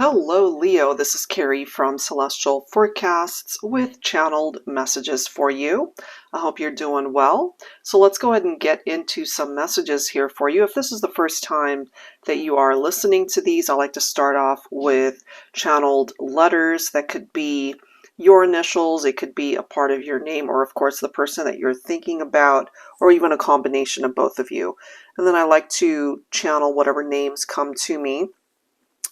Hello, Leo. This is Carrie from Celestial Forecasts with channeled messages for you. I hope you're doing well. So let's go ahead and get into some messages here for you. If this is the first time that you are listening to these, I like to start off with channeled letters that could be your initials, it could be a part of your name, or of course the person that you're thinking about, or even a combination of both of you. And then I like to channel whatever names come to me,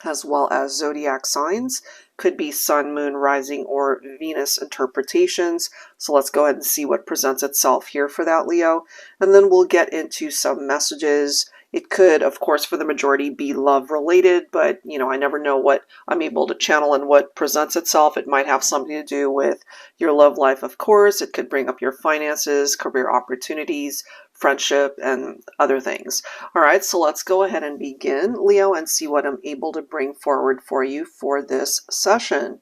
as well as zodiac signs. Could be sun, moon, rising, or Venus interpretations. So let's go ahead and see what presents itself here for that, Leo. And then we'll get into some messages. It could, of course, for the majority be love related, but I never know what I'm able to channel and what presents itself. It might have something to do with your love life, of course. It could bring up your finances, career opportunities, friendship, and other things. All right, so let's go ahead and begin, Leo, and see what I'm able to bring forward for you for this session.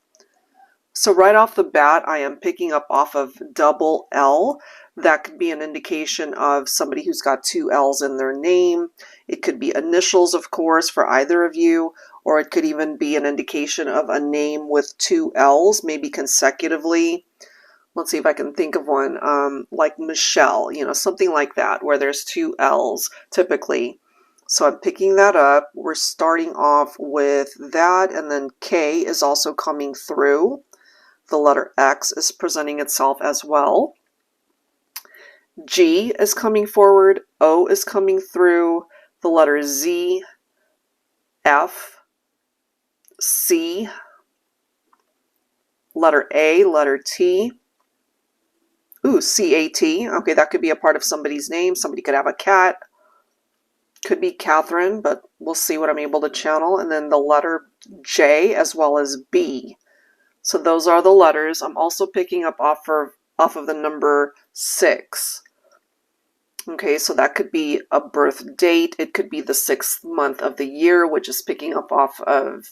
So right off the bat, I am picking up off of double L. That could be an indication of somebody who's got two L's in their name. It could be initials, of course, for either of you, or it could even be an indication of a name with two L's, maybe consecutively. Let's see if I can think of one, like Michelle, something like that, where there's two L's typically. So I'm picking that up. We're starting off with that, and then K is also coming through. The letter X is presenting itself as well. G is coming forward. O is coming through. The letter Z, F, C, letter A, letter T. Ooh, C-A-T. Okay, that could be a part of somebody's name. Somebody could have a cat. Could be Catherine, but we'll see what I'm able to channel. And then the letter J as well as B. So those are the letters. I'm also picking up off of the number 6. Okay, so that could be a birth date. It could be the 6th month of the year, which is picking up off of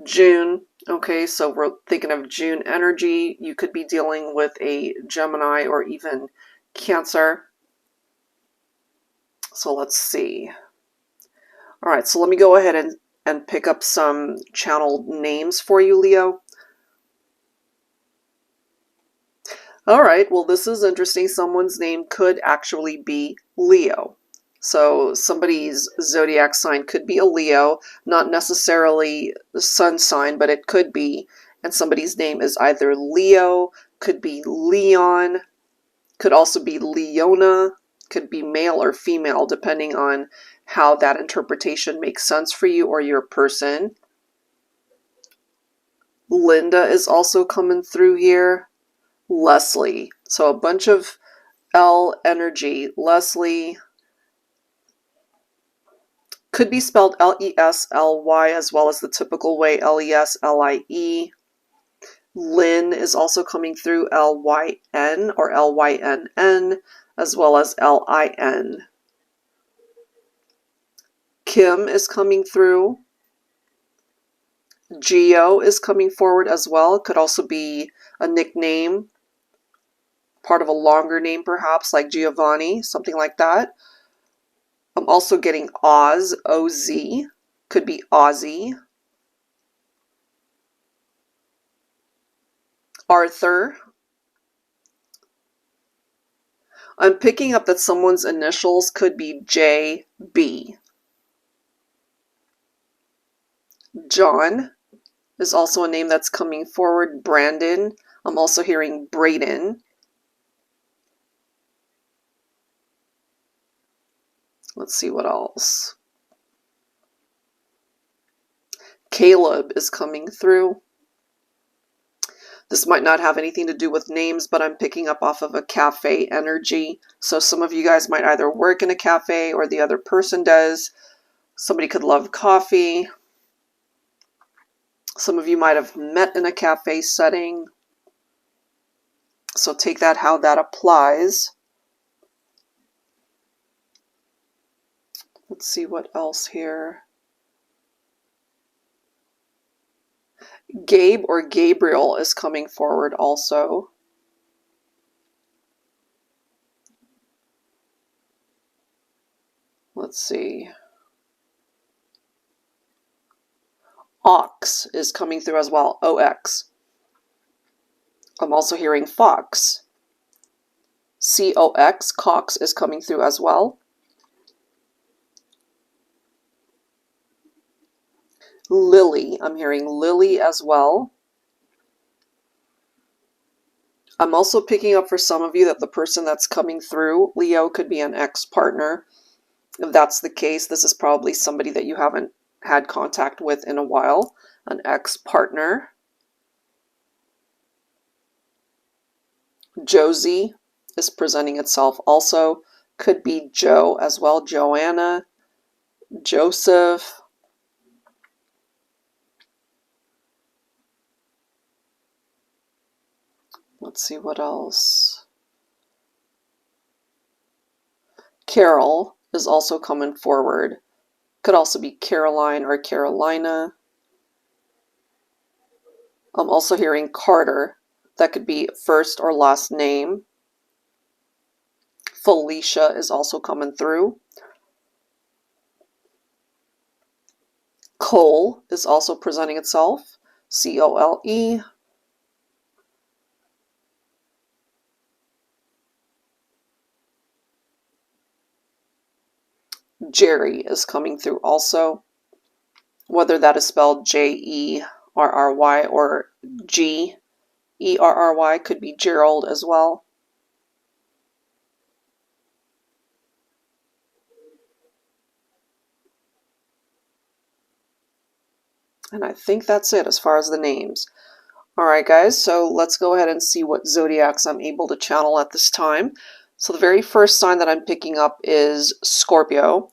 June. Okay, so we're thinking of June energy. You could be dealing with a Gemini or even Cancer. So let's see. All right, so let me go ahead and pick up some channeled names for you, Leo. All right, well, this is interesting. Someone's name could actually be Leo. So somebody's zodiac sign could be a Leo, not necessarily the sun sign, but it could be. And somebody's name is either Leo, could be Leon, could also be Leona, could be male or female, depending on how that interpretation makes sense for you or your person. Linda is also coming through here. Leslie. So a bunch of L energy. Leslie could be spelled L-E-S-L-Y as well as the typical way L-E-S-L-I-E. Lynn is also coming through, L-Y-N or L-Y-N-N as well as L-I-N. Kim is coming through. Geo is coming forward as well. It could also be a nickname, part of a longer name perhaps, like Giovanni, something like that. I'm also getting Oz, O-Z, could be Ozzy. Arthur. I'm picking up that someone's initials could be J-B. John is also a name that's coming forward. Brandon. I'm also hearing Braden. Let's see what else. Caleb is coming through. This might not have anything to do with names, but I'm picking up off of a cafe energy. So some of you guys might either work in a cafe or the other person does. Somebody could love coffee. Some of you might have met in a cafe setting. So take that how that applies. Let's see what else here. Gabe or Gabriel is coming forward also. Let's see. Ox is coming through as well. OX. I'm also hearing fox. COX. Cox is coming through as well. Lily. I'm hearing Lily as well. I'm also picking up for some of you that the person that's coming through, Leo, could be an ex-partner. If that's the case, this is probably somebody that you haven't had contact with in a while. An ex-partner. Josie is presenting itself also. Could be Joe as well. Joanna. Joseph. Let's see what else. Carol is also coming forward. Could also be Caroline or Carolina. I'm also hearing Carter. That could be first or last name. Felicia is also coming through. Cole is also presenting itself. C-O-L-E. Jerry is coming through also. Whether that is spelled J-E-R-R-Y or G-E-R-R-Y, could be Gerald as well. And I think that's it as far as the names. Alright guys, so let's go ahead and see what zodiacs I'm able to channel at this time. So the very first sign that I'm picking up is Scorpio.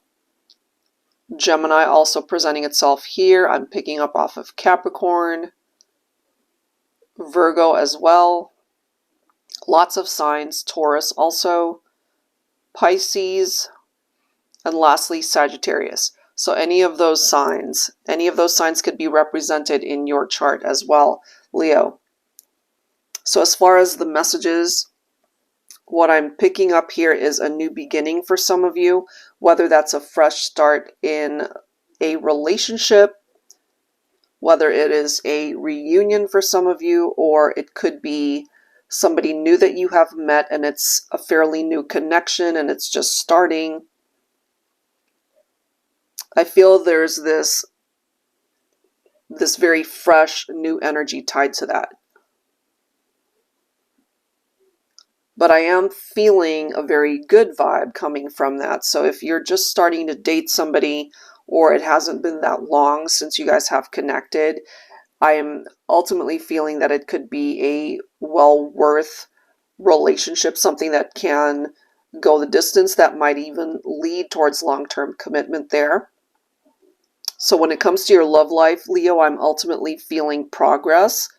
Gemini also presenting itself here. I'm picking up off of Capricorn. Virgo as well. Lots of signs. Taurus also. Pisces. And lastly, Sagittarius. So any of those signs could be represented in your chart as well, Leo. So as far as the messages, what I'm picking up here is a new beginning for some of you, whether that's a fresh start in a relationship, whether it is a reunion for some of you, or it could be somebody new that you have met and it's a fairly new connection and it's just starting. I feel there's this very fresh new energy tied to that. But I am feeling a very good vibe coming from that. So if you're just starting to date somebody or it hasn't been that long since you guys have connected, I am ultimately feeling that it could be a well-worth relationship, something that can go the distance, that might even lead towards long-term commitment there. So when it comes to your love life, Leo, I'm ultimately feeling progress,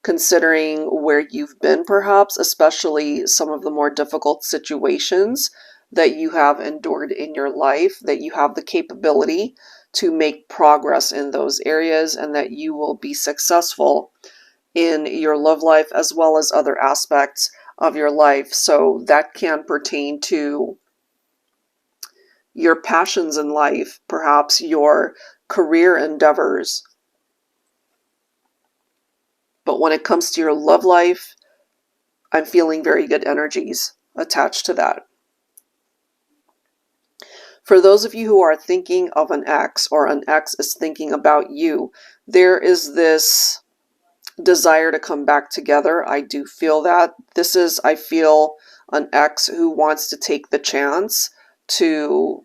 considering where you've been perhaps, especially some of the more difficult situations that you have endured in your life, that you have the capability to make progress in those areas and that you will be successful in your love life as well as other aspects of your life. So that can pertain to your passions in life, perhaps your career endeavors. But when it comes to your love life, I'm feeling very good energies attached to that. For those of you who are thinking of an ex, or an ex is thinking about you, there is this desire to come back together. I do feel that. This is, I feel, an ex who wants to take the chance to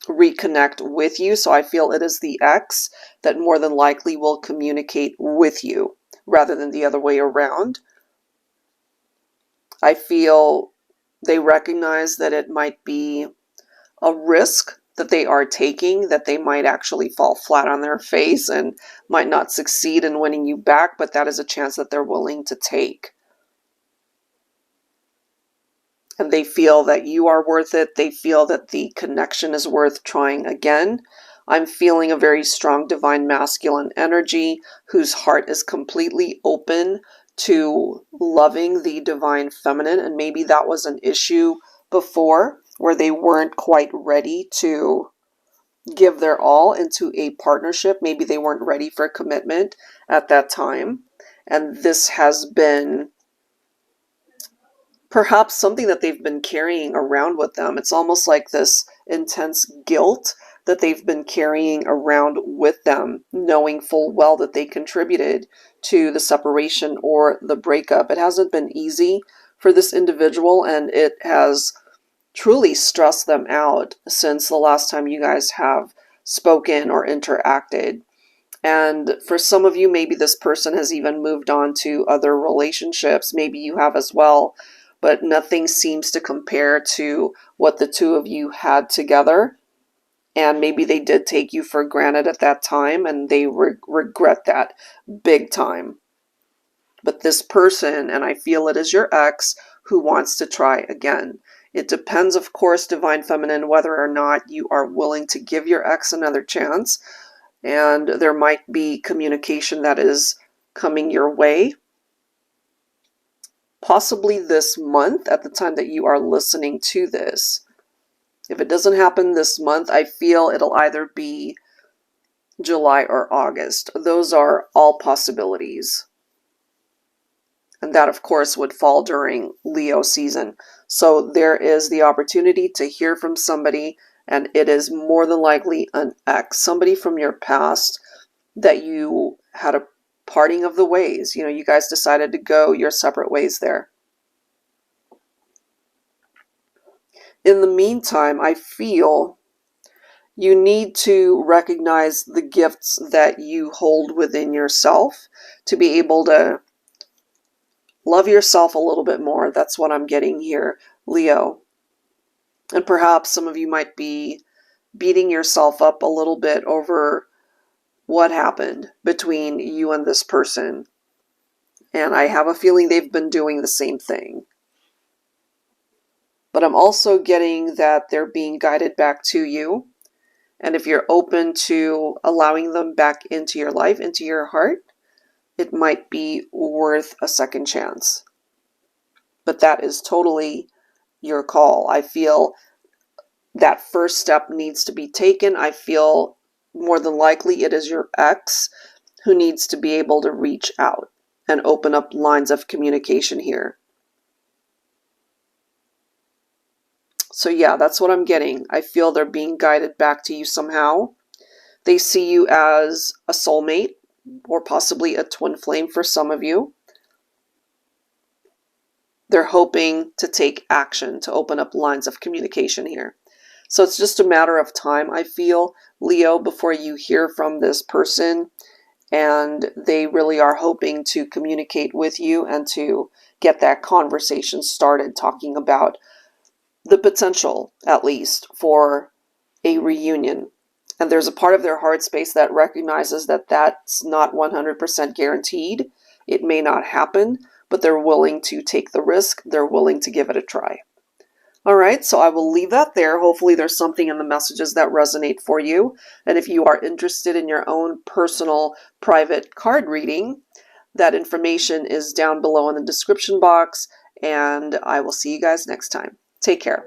reconnect with you. So I feel it is the ex that more than likely will communicate with you rather than the other way around. I feel they recognize that it might be a risk that they are taking, that they might actually fall flat on their face and might not succeed in winning you back, but that is a chance that they're willing to take. And they feel that you are worth it. They feel that the connection is worth trying again. I'm feeling a very strong divine masculine energy whose heart is completely open to loving the divine feminine. And maybe that was an issue before where they weren't quite ready to give their all into a partnership. Maybe they weren't ready for commitment at that time. And this has been perhaps something that they've been carrying around with them. It's almost like this intense guilt that they've been carrying around with them, knowing full well that they contributed to the separation or the breakup. It hasn't been easy for this individual, and it has truly stressed them out since the last time you guys have spoken or interacted. And for some of you, maybe this person has even moved on to other relationships. Maybe you have as well, but nothing seems to compare to what the two of you had together. And maybe they did take you for granted at that time, and they regret that big time. But this person, and I feel it is your ex, who wants to try again. It depends, of course, Divine Feminine, whether or not you are willing to give your ex another chance. And there might be communication that is coming your way, possibly this month at the time that you are listening to this. If it doesn't happen this month, I feel it'll either be July or August. Those are all possibilities. And that, of course, would fall during Leo season. So there is the opportunity to hear from somebody, and it is more than likely an ex, somebody from your past that you had a parting of the ways. You know, you guys decided to go your separate ways there. In the meantime, I feel you need to recognize the gifts that you hold within yourself to be able to love yourself a little bit more. That's what I'm getting here, Leo. And perhaps some of you might be beating yourself up a little bit over what happened between you and this person. And I have a feeling they've been doing the same thing. But I'm also getting that they're being guided back to you. And if you're open to allowing them back into your life, into your heart, it might be worth a second chance. But that is totally your call. I feel that first step needs to be taken. I feel more than likely it is your ex who needs to be able to reach out and open up lines of communication here. So yeah, that's what I'm getting. I feel they're being guided back to you somehow. They see you as a soulmate or possibly a twin flame for some of you. They're hoping to take action to open up lines of communication here. So it's just a matter of time, I feel, Leo, before you hear from this person. And they really are hoping to communicate with you and to get that conversation started, talking about the potential, at least, for a reunion. And there's a part of their heart space that recognizes that that's not 100% guaranteed. It may not happen, but they're willing to take the risk. They're willing to give it a try. All right, so I will leave that there. Hopefully there's something in the messages that resonate for you. And if you are interested in your own personal private card reading, that information is down below in the description box. And I will see you guys next time. Take care.